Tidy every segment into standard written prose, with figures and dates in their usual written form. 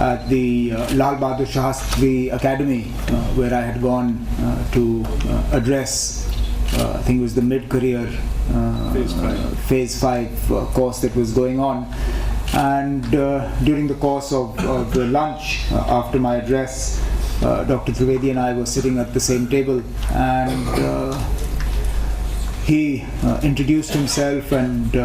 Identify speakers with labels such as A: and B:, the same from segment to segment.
A: at the Lal Bahadur Shastri Academy, where I had gone to address, I think it was the mid-career Phase 5 course that was going on. And during the course of the lunch, after my address, Dr. Trivedi and I were sitting at the same table, and he introduced himself and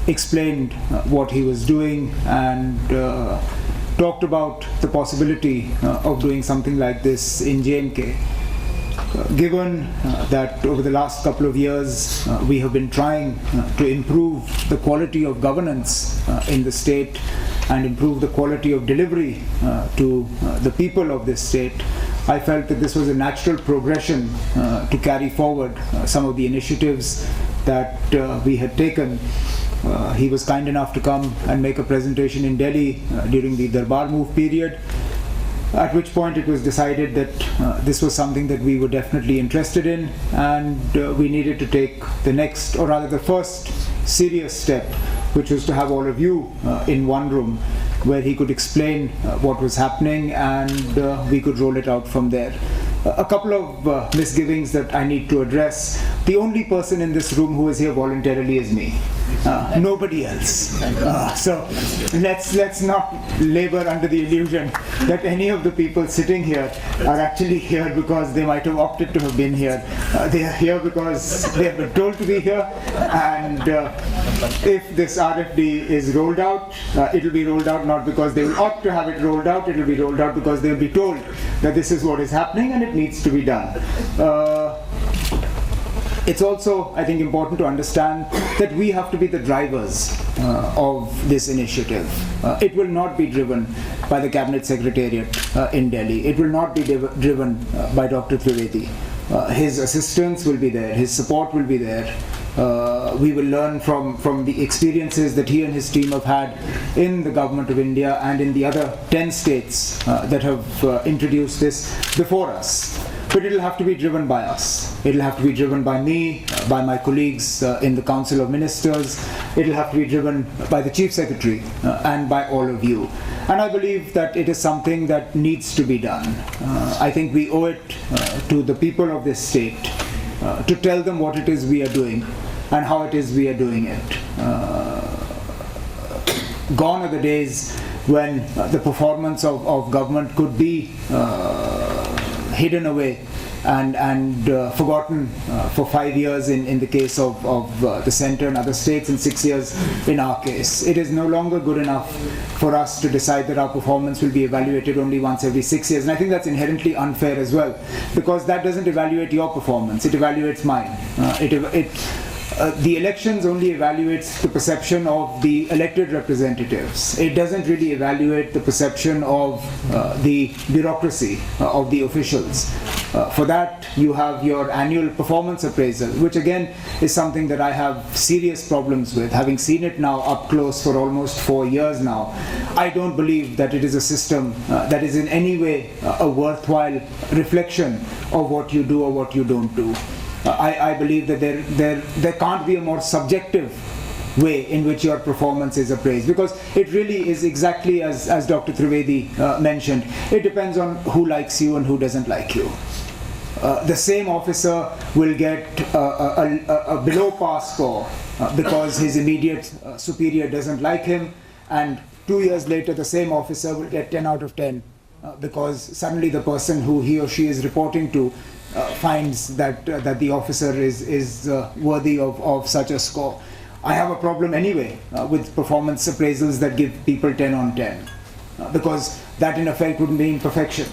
A: explained what he was doing, and talked about the possibility of doing something like this in J&K. Given that over the last couple of years we have been trying to improve the quality of governance in the state and improve the quality of delivery to the people of this state, I felt that this was a natural progression to carry forward some of the initiatives that we had taken. He was kind enough to come and make a presentation in Delhi during the Darbar Move period, at which point it was decided that this was something that we were definitely interested in, and we needed to take the next, or rather the first serious step, which was to have all of you in one room where he could explain what was happening, and we could roll it out from there. A couple of misgivings that I need to address. The only person in this room who is here voluntarily is me. Nobody else. So let's not labor under the illusion that any of the people sitting here are actually here because they might have opted to have been here. They are here because they have been told to be here, and if this RFD is rolled out, it will be rolled out not because they will opt to have it rolled out, it will be rolled out because they will be told that this is what is happening and it needs to be done. It's also, I think, important to understand that we have to be the drivers of this initiative. It will not be driven by the Cabinet Secretariat in Delhi. It will not be driven by Dr. Trivedi. His assistance will be there. His support will be there. We will learn from the experiences that he and his team have had in the Government of India and in the other 10 states that have introduced this before us. But it will have to be driven by us. It will have to be driven by me, by my colleagues in the Council of Ministers. It will have to be driven by the Chief Secretary and by all of you. And I believe that it is something that needs to be done. I think we owe it to the people of this state to tell them what it is we are doing and how it is we are doing it. Gone are the days when the performance of government could be hidden away and forgotten for 5 years in the case of the centre and other states, and 6 years in our case. It is no longer good enough for us to decide that our performance will be evaluated only once every 6 years, and I think that's inherently unfair as well, because that doesn't evaluate your performance, it evaluates mine. The elections only evaluates the perception of the elected representatives. It doesn't really evaluate the perception of the bureaucracy of the officials. For that, you have your annual performance appraisal, which again is something that I have serious problems with. Having seen it now up close for almost 4 years now, I don't believe that it is a system that is in any way a worthwhile reflection of what you do or what you don't do. I believe that there can't be a more subjective way in which your performance is appraised, because it really is exactly as Dr. Trivedi mentioned. It depends on who likes you and who doesn't like you. The same officer will get a below par score because his immediate superior doesn't like him, and 2 years later the same officer will get 10 out of 10 because suddenly the person who he or she is reporting to finds that the officer is worthy of such a score. I have a problem anyway with performance appraisals that give people 10 on 10 because that in effect would mean perfection.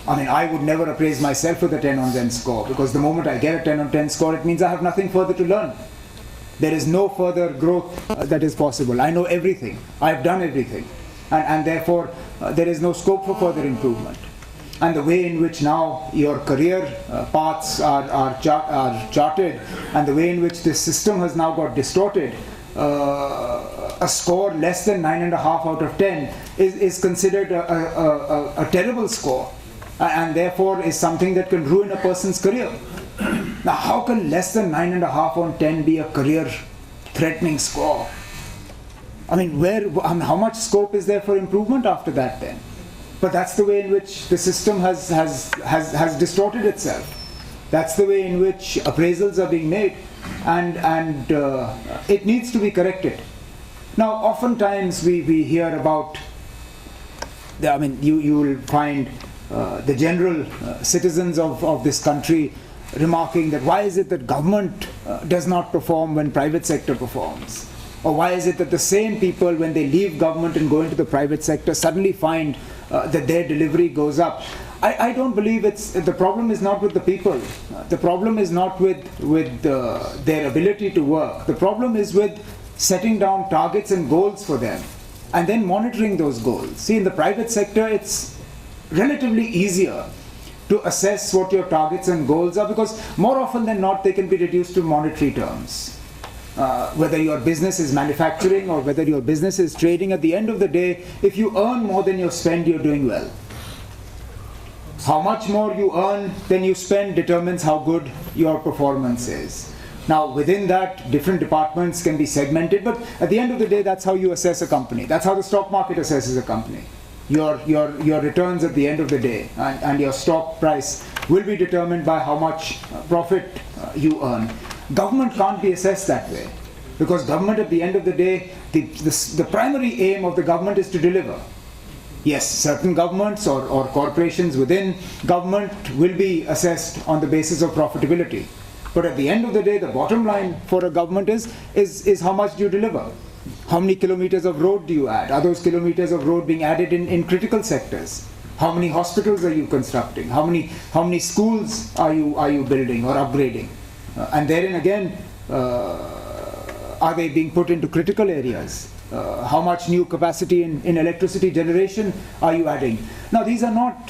A: I mean, I would never appraise myself with a 10 on 10 score, because the moment I get a 10 on 10 score, it means I have nothing further to learn. There is no further growth that is possible. I know everything. I have done everything. And therefore, there is no scope for further improvement. And the way in which now your career paths are charted, and the way in which this system has now got distorted, a score less than 9.5 out of 10 is considered a terrible score, and therefore is something that can ruin a person's career. Now, how can less than 9.5 on 10 be a career-threatening score? I mean, how much scope is there for improvement after that then? But that's the way in which the system has distorted itself. That's the way in which appraisals are being made, and it needs to be corrected. Now, oftentimes we hear about, you will find the general citizens of this country remarking that why is it that government does not perform when private sector performs? Or why is it that the same people, when they leave government and go into the private sector, suddenly find that their delivery goes up? I don't believe the problem is not with the people. The problem is not with their ability to work. The problem is with setting down targets and goals for them and then monitoring those goals. See, in the private sector, it's relatively easier to assess what your targets and goals are, because more often than not, they can be reduced to monetary terms. Whether your business is manufacturing or whether your business is trading, at the end of the day, if you earn more than you spend, you're doing well. How much more you earn than you spend determines how good your performance is. Now, within that, different departments can be segmented, but at the end of the day, that's how you assess a company. That's how the stock market assesses a company. Your returns at the end of the day and your stock price will be determined by how much profit you earn. Government can't be assessed that way, because government, at the end of the day, the primary aim of the government is to deliver. Yes, certain governments or corporations within government will be assessed on the basis of profitability. But at the end of the day, the bottom line for a government is how much do you deliver? How many kilometers of road do you add? Are those kilometers of road being added in critical sectors? How many hospitals are you constructing? How many schools are you building or upgrading? And therein again, are they being put into critical areas? How much new capacity in electricity generation are you adding? Now, these are not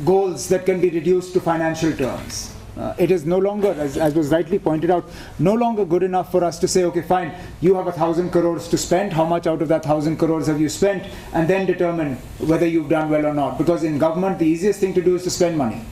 A: goals that can be reduced to financial terms. It is no longer, as was rightly pointed out, no longer good enough for us to say, okay, fine, you have 1,000 crores to spend, how much out of that 1,000 crores have you spent, and then determine whether you've done well or not. Because in government, the easiest thing to do is to spend money.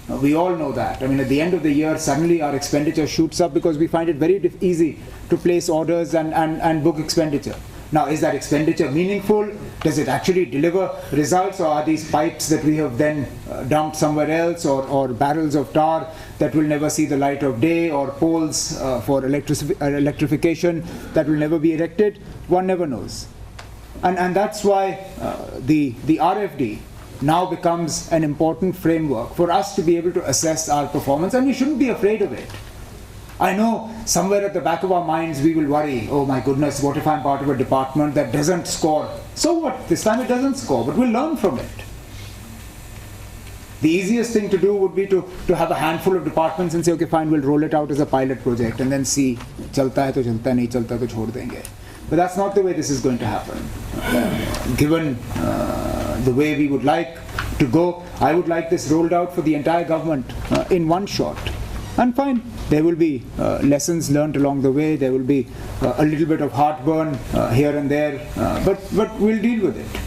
A: We all know that. I mean, at the end of the year, suddenly our expenditure shoots up because we find it very easy to place orders and book expenditure. Now, is that expenditure meaningful? Does it actually deliver results, or are these pipes that we have then dumped somewhere else, or barrels of tar that will never see the light of day, or poles for electrification that will never be erected? One never knows. And that's why the RFD now becomes an important framework for us to be able to assess our performance, and we shouldn't be afraid of it. I know somewhere at the back of our minds we will worry, oh my goodness, what if I'm part of a department that doesn't score? So what? This time it doesn't score, but we'll learn from it. The easiest thing to do would be to have a handful of departments and say, okay, fine, we'll roll it out as a pilot project and then see, chalta hai to chalta, nahi chalta to chhod denge. But that's not the way this is going to happen. Given the way we would like to go, I would like this rolled out for the entire government in one shot. And fine, there will be lessons learned along the way, there will be a little bit of heartburn here and there, but we'll deal with it.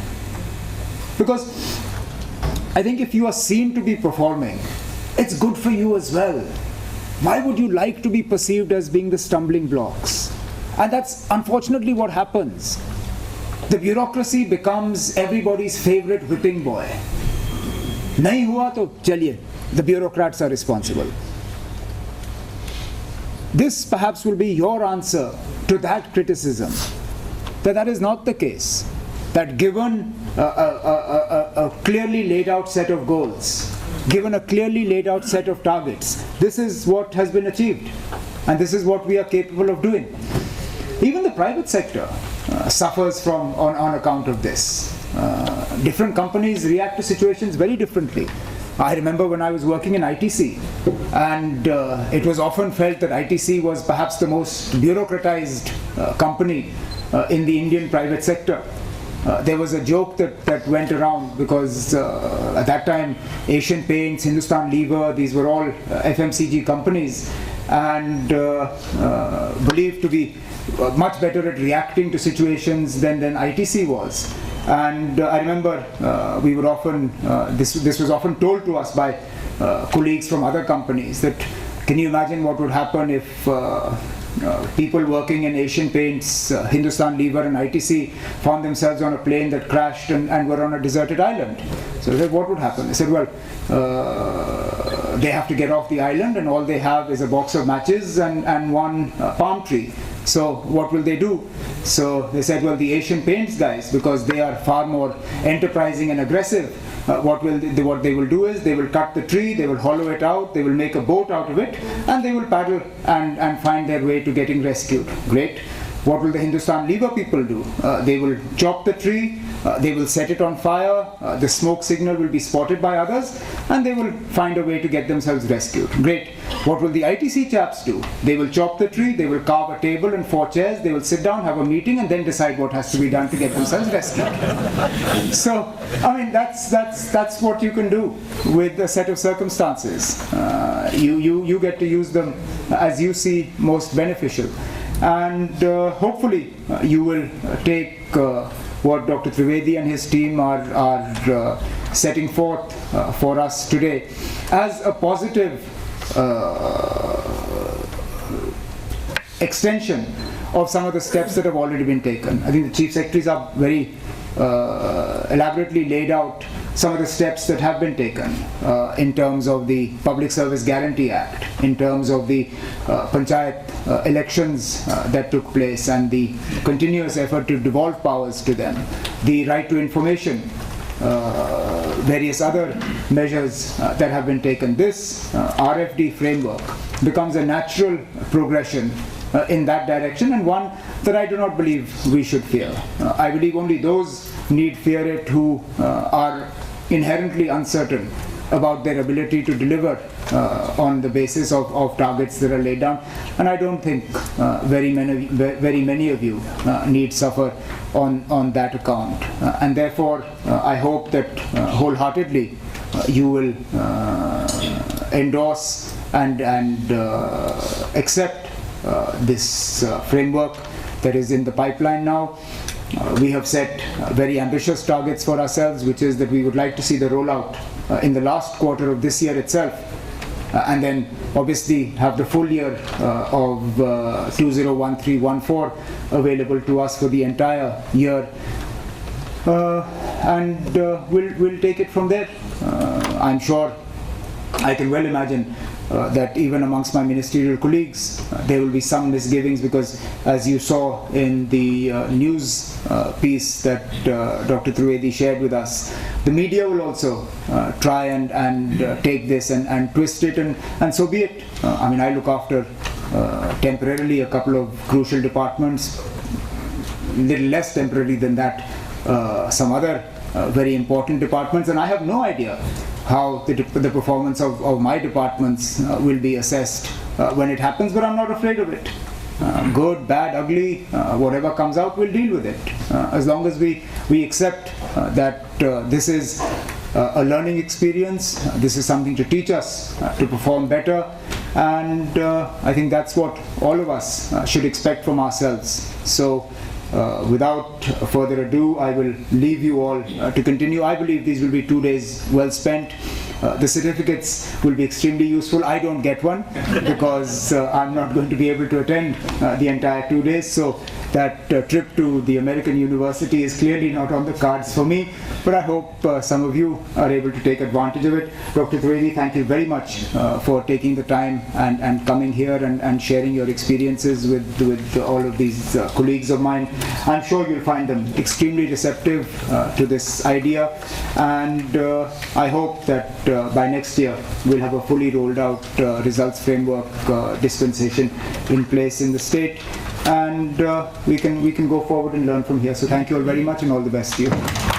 A: Because I think if you are seen to be performing, it's good for you as well. Why would you like to be perceived as being the stumbling blocks? And that's unfortunately what happens. The bureaucracy becomes everybody's favorite whipping boy. Nahi hua to chaliye, the bureaucrats are responsible. This perhaps will be your answer to that criticism, that is not the case. That given a clearly laid out set of goals, given a clearly laid out set of targets, this is what has been achieved, and this is what we are capable of doing. Even the private sector suffers on account of this. Different companies react to situations very differently. I remember when I was working in ITC, and it was often felt that ITC was perhaps the most bureaucratized company in the Indian private sector. There was a joke that went around because at that time Asian Paints, Hindustan Lever, these were all FMCG companies, and believed to be much better at reacting to situations than ITC was. And I remember we were often, this was often told to us by colleagues from other companies, that can you imagine what would happen if people working in Asian Paints, Hindustan Lever and ITC found themselves on a plane that crashed and were on a deserted island. So I said, what would happen? I said, well, they have to get off the island and all they have is a box of matches and one palm tree. So what will they do? So they said, well, the Asian Paints guys, because they are far more enterprising and aggressive, what they will do is they will cut the tree, they will hollow it out, they will make a boat out of it, and they will paddle and find their way to getting rescued. Great. What will the Hindustan Lever people do? They will chop the tree, they will set it on fire, the smoke signal will be spotted by others, and they will find a way to get themselves rescued. Great. What will the ITC chaps do? They will chop the tree, they will carve a table and 4 chairs, they will sit down, have a meeting, and then decide what has to be done to get themselves rescued. So, I mean, that's what you can do with a set of circumstances. You get to use them as you see most beneficial. And hopefully you will take what Dr. Trivedi and his team are setting forth for us today as a positive extension of some of the steps that have already been taken. I think the Chief Secretaries are very elaborately laid out some of the steps that have been taken in terms of the Public Service Guarantee Act, in terms of the Panchayat elections that took place and the continuous effort to devolve powers to them, the right to information, various other measures that have been taken. This RFD framework becomes a natural progression in that direction, and one that I do not believe we should fear. I believe only those need fear it who are inherently uncertain about their ability to deliver on the basis of targets that are laid down, and I don't think very many of you need suffer on that account, and therefore I hope that wholeheartedly you will endorse and accept this framework that is in the pipeline now. We have set very ambitious targets for ourselves, which is that we would like to see the rollout in the last quarter of this year itself, and then obviously have the full year of 2013-14 available to us for the entire year, and we'll take it from there. I'm sure, I can well imagine that even amongst my ministerial colleagues there will be some misgivings, because as you saw in the news piece that Dr. Trivedi shared with us, the media will also try and take this and twist it, and so be it. I mean, I look after temporarily a couple of crucial departments, a little less temporarily than that some other very important departments, and I have no idea how the performance of my departments will be assessed when it happens, but I'm not afraid of it. Good, bad, ugly, whatever comes out, we'll deal with it. As long as we accept that this is a learning experience, this is something to teach us to perform better, and I think that's what all of us should expect from ourselves. So without further ado, I will leave you all to continue. I believe these will be 2 days well spent. The certificates will be extremely useful. I don't get one because I'm not going to be able to attend the entire 2 days. So that trip to the American University is clearly not on the cards for me. But I hope some of you are able to take advantage of it. Dr. Trivedi, thank you very much for taking the time and coming here and sharing your experiences with all of these colleagues of mine. I'm sure you'll find them extremely receptive to this idea, and I hope that by next year we'll have a fully rolled out results framework dispensation in place in the state, and we can go forward and learn from here. So thank you all very much, and all the best to you.